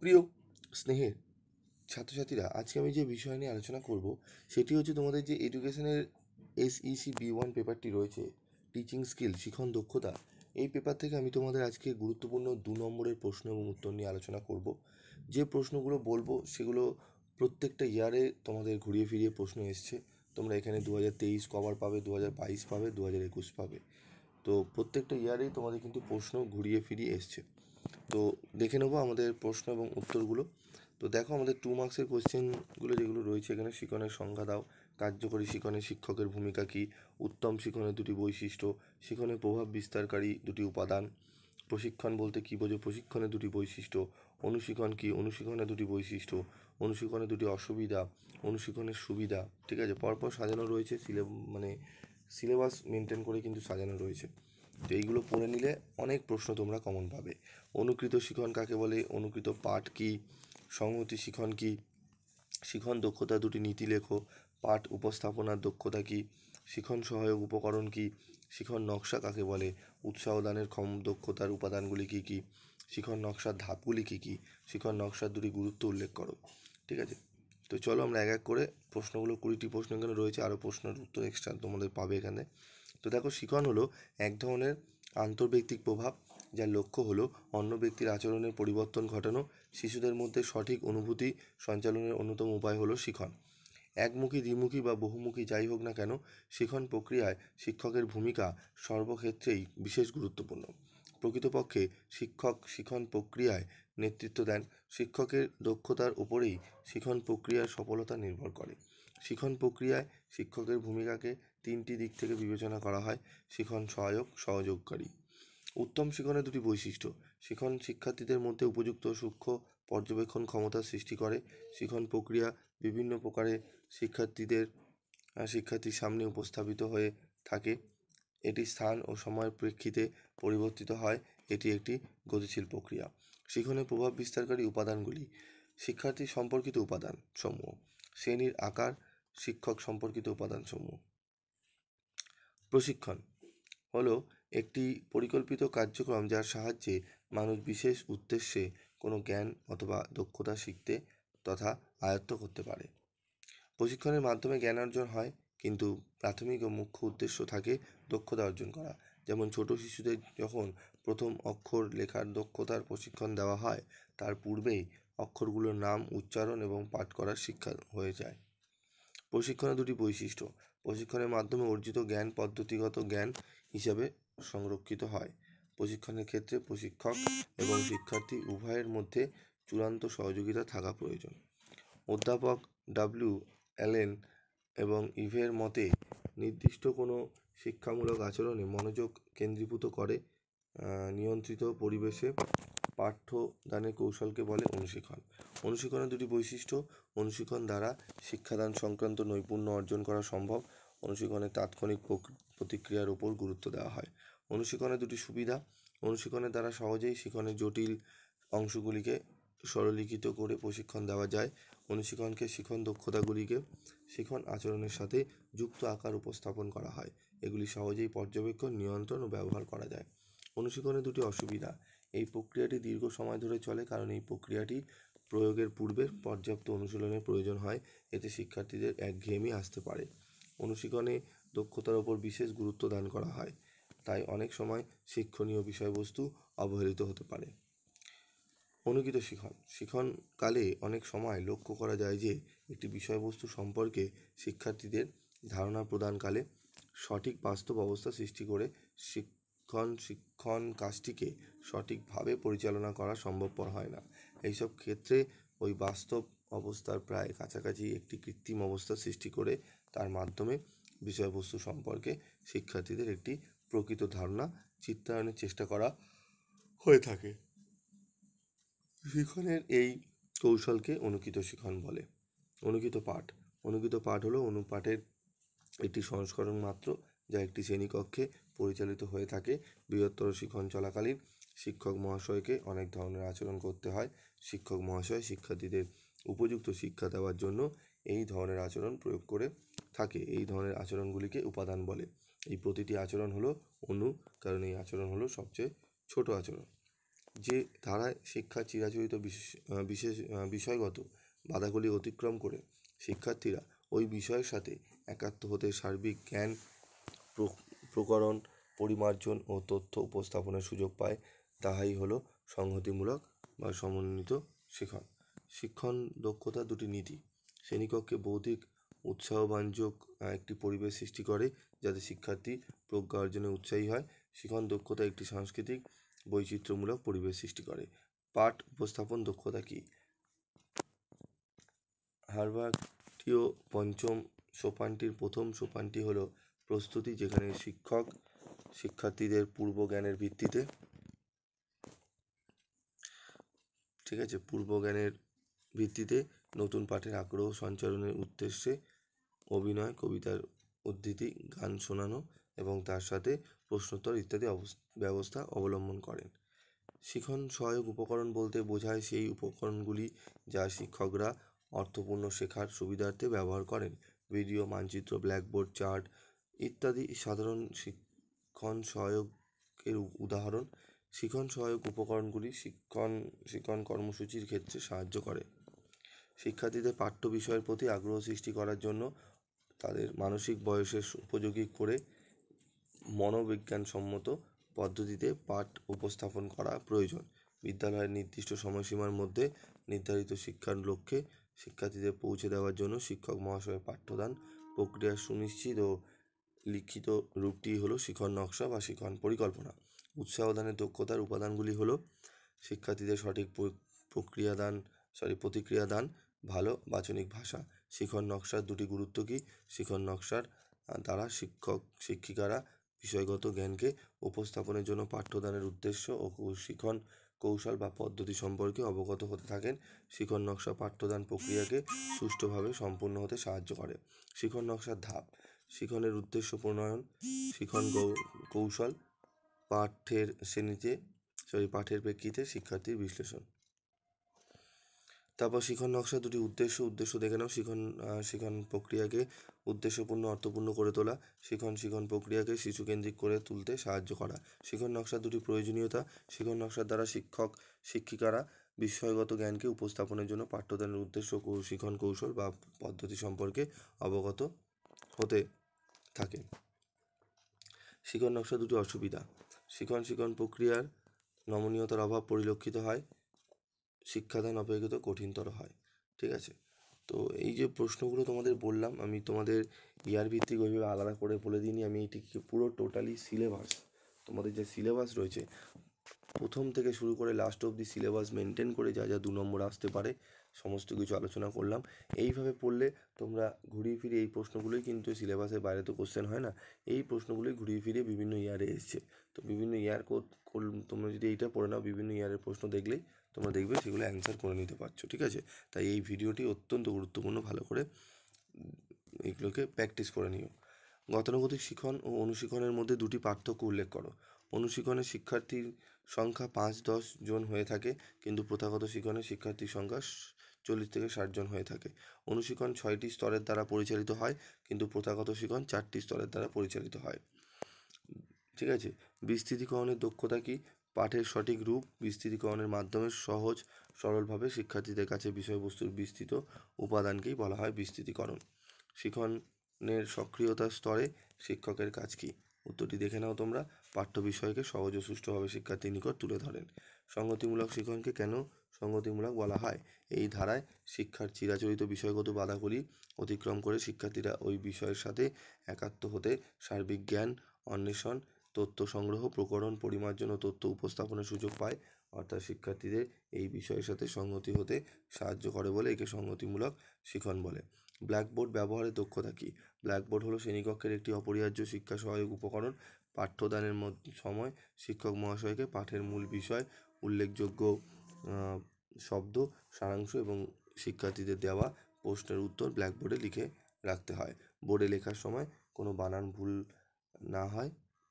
প্রিয় স্নেহের ছাত্রছাত্রীরা, আজকে আমি যে বিষয় নিয়ে আলোচনা করব সেটি হচ্ছে তোমাদের যে এডুকেশনের SEC B1 পেপারটি রয়েছে, টিচিং স্কিল, শিখন দক্ষতা। এই পেপার থেকে আমি তোমাদের আজকে গুরুত্বপূর্ণ 2 নম্বরের প্রশ্ন এবং উত্তর নিয়ে আলোচনা করব। যে প্রশ্নগুলো বলবো সেগুলো প্রত্যেকটা ইয়ারে তোমাদের ঘুরিয়ে ফিরিয়ে প্রশ্ন এসছে। তোমরা এখানে 2023 কভার পাবে, 2022 পাবে, 2021 পাবে। তো প্রত্যেকটা ইয়ারেই তোমাদের কিন্তু প্রশ্ন ঘুরিয়ে ফিরিয়ে এসছে। তো দেখে নেবো আমাদের প্রশ্ন এবং উত্তরগুলো। তো দেখো, আমাদের 2 মার্কসের কোশ্চেনগুলো যেগুলো রয়েছে এখানে: শিক্ষণের সংজ্ঞা দাও, কার্যকরী শিক্ষণে শিক্ষকের ভূমিকা কী, উত্তম শিক্ষণের 2টি বৈশিষ্ট্য, শিক্ষণের প্রভাব বিস্তারকারী 2টি উপাদান, প্রশিক্ষণ বলতে কী বোঝো, প্রশিক্ষণের 2টি বৈশিষ্ট্য, অনুশীলন কী, অনুশীলনের 2টি বৈশিষ্ট্য, অনুশীলনের 2টি অসুবিধা, অনুশীলনের সুবিধা। ঠিক আছে, পরপর সাজানো রয়েছে, সিলেবাস মেনটেন করে কিন্তু সাজানো রয়েছে। তো এইগুলো পড়ে নিলে অনেক প্রশ্ন তোমরা কমন পাবে। অনুকৃত শিখন কাকে বলে, অনুকৃত পাঠ কী, সংহতি শিখন কী, শিখন দক্ষতা 2টি নীতি লেখো, পাঠ উপস্থাপনার দক্ষতা কী, শিখন সহায়ক উপকরণ কী, শিখন নকশা কাকে বলে, উৎসাহ দানের দক্ষতার উপাদানগুলি কী কী, শিখন নকশার ধাপগুলি কী কী, শিখন নকশার 2টি গুরুত্ব উল্লেখ করো। ঠিক আছে, তো চলো আমরা এক এক করে প্রশ্নগুলো, 20টি প্রশ্ন এখানে রয়েছে, আরও প্রশ্নের উত্তর এক্সট্রা তোমাদের পাবে এখানে। তো দেখো, শিখন হলো এক ধরনের আন্তর্ব্যক্তিক প্রভাব, যার লক্ষ্য হলো অন্য ব্যক্তির আচরণের পরিবর্তন ঘটানো। শিশুদের মধ্যে সঠিক অনুভূতি সঞ্চালনের অন্যতম উপায় হলো শিখন। একমুখী, দ্বিমুখী বা বহুমুখী যাই হোক না কেন, শিখন প্রক্রিয়ায় শিক্ষকের ভূমিকা সর্বক্ষেত্রেই বিশেষ গুরুত্বপূর্ণ। প্রকৃতপক্ষে শিক্ষক শিখন প্রক্রিয়ায় নেতৃত্ব দেন। শিক্ষকের দক্ষতার উপরেই শিখন প্রক্রিয়ার সফলতা নির্ভর করে। শিখন প্রক্রিয়ায় শিক্ষকের ভূমিকাকে 3টি দিক থেকে বিবেচনা করা হয়: শিখন সহায়ক, সহযোগকারী। উত্তম শিখনের 2টি বৈশিষ্ট্য: শিখন শিক্ষার্থীদের মধ্যে উপযুক্ত সূক্ষ্ম পর্যবেক্ষণ ক্ষমতা সৃষ্টি করে। শিখন প্রক্রিয়া বিভিন্ন প্রকারে শিক্ষার্থীর সামনে উপস্থাপিত হয়ে থাকে। এটি স্থান ও সময়ের প্রেক্ষিতে পরিবর্তিত হয়। এটি একটি গতিশীল প্রক্রিয়া। শিখনের প্রভাব বিস্তারকারী উপাদানগুলি: শিক্ষার্থী সম্পর্কিত উপাদান সমূহ, শ্রেণীর আকার, শিক্ষক সম্পর্কিত উপাদান সমূহ। প্রশিক্ষণ হলো একটি পরিকল্পিত কার্যক্রম যার সাহায্যে মানুষ বিশেষ উদ্দেশ্যে কোনো জ্ঞান অথবা দক্ষতা শিখতে তথা আয়ত্ত করতে পারে। প্রশিক্ষণের মাধ্যমে জ্ঞান অর্জন হয়, কিন্তু প্রাথমিক ও মুখ্য উদ্দেশ্য থাকে দক্ষতা অর্জন করা। যেমন ছোট শিশুদের যখন প্রথম অক্ষর লেখার দক্ষতার প্রশিক্ষণ দেওয়া হয়, তার পূর্বেই অক্ষরগুলোর নাম, উচ্চারণ এবং পাঠ করার শিক্ষা হয়ে যায়। প্রশিক্ষণের 2টি বৈশিষ্ট্য: প্রশিক্ষণের মাধ্যমে অর্জিত জ্ঞান পদ্ধতিগত জ্ঞান হিসাবে সংরক্ষিত হয়। প্রশিক্ষণের ক্ষেত্রে প্রশিক্ষক এবং শিক্ষার্থী উভয়ের মধ্যে চূড়ান্ত সহযোগিতা থাকা প্রয়োজন। অধ্যাপক WLN এবং ইভের মতে, নির্দিষ্ট কোনো শিক্ষামূলক আচরণে মনোযোগ কেন্দ্রীভূত করে নিয়ন্ত্রিত পরিবেশে পাঠ্যদানের কৌশলকে বলে অনুশীলন। অনুশীলনের 2টি বৈশিষ্ট্য: অনুশীলন দ্বারা শিক্ষাদান সংক্রান্ত নৈপুণ্য অর্জন করা সম্ভব। অনুশীলনের তাৎক্ষণিক প্রতিক্রিয়ার উপর গুরুত্ব দেওয়া হয়। অনুশীলনের 2টি সুবিধা: অনুশীলনের দ্বারা সহজেই শিখনের জটিল অংশগুলিকে সরলীকৃত করে প্রশিক্ষণ দেওয়া যায়। অনুশীলনকে শিখন দক্ষতাগুলিকে শিখন আচরণের সাথে যুক্ত আকার উপস্থাপন করা হয়। এগুলি সহজেই পর্যবেক্ষণ, নিয়ন্ত্রণ ও ব্যবহার করা যায়। অনুশীলনের 2টি অসুবিধা: এই প্রক্রিয়াটি দীর্ঘ সময় ধরে চলে, কারণ এই প্রক্রিয়াটি প্রয়োগের পূর্বে পর্যাপ্ত অনুশীলনের প্রয়োজন হয়। এতে শিক্ষার্থীদের একঘেয়েমি আসতে পারে। অনুশীলনে দক্ষতার ওপর বিশেষ গুরুত্ব দান করা হয়, তাই অনেক সময় শিক্ষণীয় বিষয়বস্তু অবহেলিত হতে পারে। অনুকৃত শিখন: শিখনকালে অনেক সময় লক্ষ্য করা যায় যে একটি বিষয়বস্তু সম্পর্কে শিক্ষার্থীদের ধারণা প্রদানকালে সঠিক বাস্তব অবস্থা সৃষ্টি করে শিক্ষণ কাজটিকে সঠিকভাবে পরিচালনা করা সম্ভবপর হয় না। এইসব ক্ষেত্রে ওই বাস্তব অবস্থার প্রায় কাছাকাছি একটি কৃত্রিম অবস্থা সৃষ্টি করে তার মাধ্যমে বিষয়বস্তু সম্পর্কে শিক্ষার্থীদের একটি প্রকৃত ধারণা চিত্রায়নের চেষ্টা করা হয়ে থাকে। শিখনের এই কৌশলকে অনুকৃত শিখন বলে। অনুকৃত পাঠ: অনুকৃত পাঠ হলো অনুপাঠের একটি সংস্করণ মাত্র, যা একটি শ্রেণীকক্ষে পরিচালিত হয়ে থাকে। বৃহত্তর শিখন চলাকালীন শিক্ষক মহাশয়কে অনেক ধরনের আচরণ করতে হয়। শিক্ষক মহাশয় শিক্ষার্থীদের উপযুক্ত শিক্ষা দেওয়ার জন্য এই ধরনের আচরণ প্রয়োগ করে থাকে। এই ধরনের আচরণগুলিকে উপাদান বলে। এই প্রতিটি আচরণ হলো অনু, কারণ এই আচরণ হলো সবচেয়ে ছোট আচরণ। যে ধারায় শিক্ষার চিরাচরিত বিশেষ বিষয়গত বাধাগুলি অতিক্রম করে শিক্ষার্থীরা ওই বিষয়ের সাথে একাত্ম হতে সার্বিক জ্ঞান প্রকরণ, পরিমার্জন ও তথ্য উপস্থাপনের সুযোগ পায়, তাহাই হলো সংহতিমূলক বা সমন্বিত শিক্ষণ। শিক্ষণ দক্ষতা দুটি নীতি। শ্রেণীকক্ষে বৌদ্ধিক উৎসাহব্যঞ্জক একটি পরিবেশ সৃষ্টি করে যাতে শিক্ষার্থী প্রজ্ঞা অর্জনে উৎসাহী হয়। শিক্ষণ দক্ষতা একটি সাংস্কৃতিক বৈচিত্র্যমূলক পরিবেশ সৃষ্টি করে। পাঠ উপস্থাপন দক্ষতা কী? হার্ভার্ডীয় পঞ্চম সোপানটির প্রথম সোপানটি হলো প্রস্তুতি, যেখানে শিক্ষক শিক্ষার্থীদের পূর্ব জ্ঞানের ভিত্তিতে নতুন পাঠের আগ্রহ সঞ্চারণের উদ্দেশ্যে অভিনয়, কবিতার উদ্ধৃতি, গান শোনানো এবং তার সাথে প্রশ্নোত্তর ইত্যাদি ব্যবস্থা অবলম্বন করেন। শিক্ষণ সহায়ক উপকরণ বলতে বোঝায় সেই উপকরণগুলি যা শিক্ষকরা অর্থপূর্ণ শেখার সুবিধার্থে ব্যবহার করেন। ভিডিও, মানচিত্র, ব্ল্যাকবোর্ড, চার্ট ইত্যাদি সাধারণ শিক্ষণ সহায়কের উদাহরণ। শিক্ষণ সহায়ক উপকরণগুলি শিক্ষণ কর্মসূচির ক্ষেত্রে সাহায্য করে। শিক্ষার্থীদের পাঠ্য বিষয়ের প্রতি আগ্রহ সৃষ্টি করার জন্য তাদের মানসিক বয়সের উপযোগী করে মনোবিজ্ঞানসম্মত পদ্ধতিতে পাঠ উপস্থাপন করা প্রয়োজন। বিদ্যালয়ের নির্দিষ্ট সময়সীমার মধ্যে নির্ধারিত শিক্ষার লক্ষ্যে শিক্ষার্থীদের পৌঁছে দেওয়ার জন্য শিক্ষক মহাশয়ের পাঠ্যদান প্রক্রিয়া সুনিশ্চিত ও লিখিত রূপটি হলো শিক্ষণ নকশা বা শিক্ষণ পরিকল্পনা। উৎসাহদানের দক্ষতার উপাদানগুলি হলো শিক্ষার্থীদের সঠিক প্রতিক্রিয়া দান, ভালো বাচনিক ভাষা। শিক্ষণ নকশার দুটি গুরুত্ব কী? শিক্ষণ নকশার দ্বারা শিক্ষিকারা বিষয়গত জ্ঞানকে উপস্থাপনের জন্য পাঠ্যদানের উদ্দেশ্য ও শিক্ষণ কৌশল বা পদ্ধতি সম্পর্কে অবগত হতে থাকেন। শিক্ষণ নকশা পাঠ্যদান প্রক্রিয়াকে সুষ্ঠুভাবে সম্পূর্ণ হতে সাহায্য করে। শিক্ষণ নকশার ধাপ: শিক্ষণের উদ্দেশ্য প্রণয়ন, শিক্ষণ কৌশল, পাঠের প্রেক্ষিতে শিক্ষার্থীর বিশ্লেষণ। তারপর শিক্ষণ নকশার দুটি উদ্দেশ্য দেখে নাও। শিক্ষণ প্রক্রিয়াকে উদ্দেশ্যপূর্ণ অর্থপূর্ণ করে তোলা। শিক্ষণ প্রক্রিয়াকে শিশুকেন্দ্রিক করে তুলতে সাহায্য করা। শিক্ষণ নকশার দুটি প্রয়োজনীয়তা: শিক্ষণ নকশার দ্বারা শিক্ষিকারা বিষয়গত জ্ঞানকে উপস্থাপনের জন্য পাঠ্যদানের উদ্দেশ্য শিক্ষণ কৌশল বা পদ্ধতি সম্পর্কে অবগত হতে থাকে। শিক্ষণ নকশার দুটি অসুবিধা: শিক্ষণ প্রক্রিয়ার নমনীয়তার অভাব পরিলক্ষিত হয়, শিক্ষাদান অপেক্ষাকৃত কঠিনতর হয়। ঠিক আছে, তো এই যে প্রশ্নগুলো তোমাদের বললাম, আমি তোমাদের ইয়ার ভিত্তিক ওইভাবে আলাদা করে বলে দিইনি। আমি এটিকে পুরো টোটালি সিলেবাস, তোমাদের যে সিলেবাস রয়েছে প্রথম থেকে শুরু করে লাস্ট অবধি সিলেবাস মেনটেন করে যা 2 নম্বর আসতে পারে সমস্ত কিছু আলোচনা করলাম। এইভাবে পড়লে তোমরা ঘুরিয়ে ফিরে এই প্রশ্নগুলোই কিন্তু সিলেবাসের বাইরে তো কোশ্চেন হয় না, এই প্রশ্নগুলোই ঘুরিয়ে ফিরে বিভিন্ন ইয়ারে এসছে। তো বিভিন্ন ইয়ার তোমরা যদি এইটা পড়ে নাও, বিভিন্ন ইয়ারের প্রশ্ন দেখলেই তোমরা দেখবে সেগুলো অ্যান্সার করে নিতে পারছো। ঠিক আছে, তাই এই ভিডিওটি অত্যন্ত গুরুত্বপূর্ণ, ভালো করে এগুলোকে প্র্যাকটিস করে নিও। গতানুগতিক শিক্ষণ ও অনুশিক্ষণের মধ্যে দুটি পার্থক্য উল্লেখ করো। অনুশিক্ষণে শিক্ষার্থীর সংখ্যা 5-10 জন হয়ে থাকে, কিন্তু প্রথাগত শিক্ষণে শিক্ষার্থীর সংখ্যা 40 থেকে 60 জন হয়ে থাকে। অনুশিক্ষণ 6টি স্তরের দ্বারা পরিচালিত হয়, কিন্তু প্রথাগত শিক্ষণ 4টি স্তরের দ্বারা পরিচালিত হয়। ঠিক আছে, বিস্তৃতিকরণের দক্ষতা কি? পাঠের সঠিক রূপ বিস্তৃতিকরণের মাধ্যমে সহজ সরলভাবে শিক্ষার্থীদের কাছে বিষয়বস্তুর বিস্তৃত উপাদানকেই বলা হয় বিস্তৃতিকরণ। শিক্ষণের সক্রিয়তার স্তরে শিক্ষকের কাজ কি? উত্তরটি দেখে নাও তোমরা। পাঠ্য বিষয়কে সহজ ও সুষ্ঠুভাবে শিক্ষার্থীর নিকট তুলে ধরেন। সংগতিমূলক শিক্ষণকে কেন সংগতিমূলক বলা হয়? এই ধারায় শিক্ষার চিরাচরিত বিষয়গত বাধাগুলি অতিক্রম করে শিক্ষার্থীরা ওই বিষয়ের সাথে একাত্ম হতে সার্বিক জ্ঞান অন্বেষণ, তথ্য সংগ্রহ, প্রকরণ, পরিমার্জন ও তথ্য উপস্থাপনের সুযোগ পায়। অর্থাৎ শিক্ষার্থীদের এই বিষয়ের সাথে সংগতি হতে সাহায্য করে বলে একে সংগতিমূলক শিক্ষণ বলে। ব্ল্যাকবোর্ড ব্যবহারের দক্ষতা কী? ব্ল্যাকবোর্ড হলো শ্রেণীকক্ষের একটি অপরিহার্য শিক্ষা সহায়ক উপকরণ। পাঠ্যদানের সময় শিক্ষক মহাশয়কে পাঠের মূল বিষয়, উল্লেখযোগ্য শব্দ, সারাংশ এবং শিক্ষার্থীদের দেওয়া প্রশ্নের উত্তর ব্ল্যাকবোর্ডে লিখে রাখতে হয়। বোর্ডে লেখার সময় কোনো বানান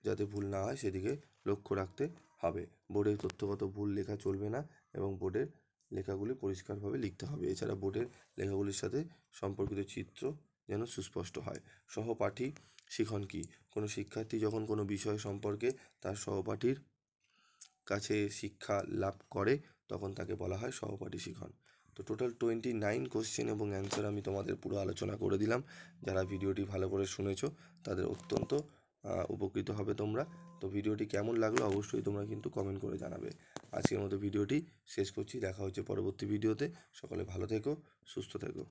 যাতে ভুল না হয় সেদিকে লক্ষ্য রাখতে হবে। বোর্ডে তথ্যগত ভুল লেখা চলবে না এবং বোর্ডের লেখাগুলি পরিষ্কারভাবে লিখতে হবে। এছাড়া বোর্ডের লেখাগুলির সাথে সম্পর্কিত চিত্র যেন সুস্পষ্ট হয়। সহপাঠী শিক্ষণ কী? কোনো শিক্ষার্থী যখন কোনো বিষয় সম্পর্কে তার সহপাঠীর কাছে শিক্ষা লাভ করে তখন তাকে বলা হয় সহপাঠী শিখন। তো টোটাল 29 কোশ্চেন এবং অ্যান্সার আমি তোমাদের পুরো আলোচনা করে দিলাম। যারা ভিডিওটি ভালো করে শুনেছো তাদের অত্যন্ত উপকৃত হবে তোমরা। তো ভিডিওটি কেমন লাগলো অবশ্যই তোমরা কিন্তু কমেন্ট করে জানাবে। আজকের মতো ভিডিওটি শেষ করছি, দেখা হচ্ছে পরবর্তী ভিডিওতে। সকলে ভালো থেকো, সুস্থ থেকো।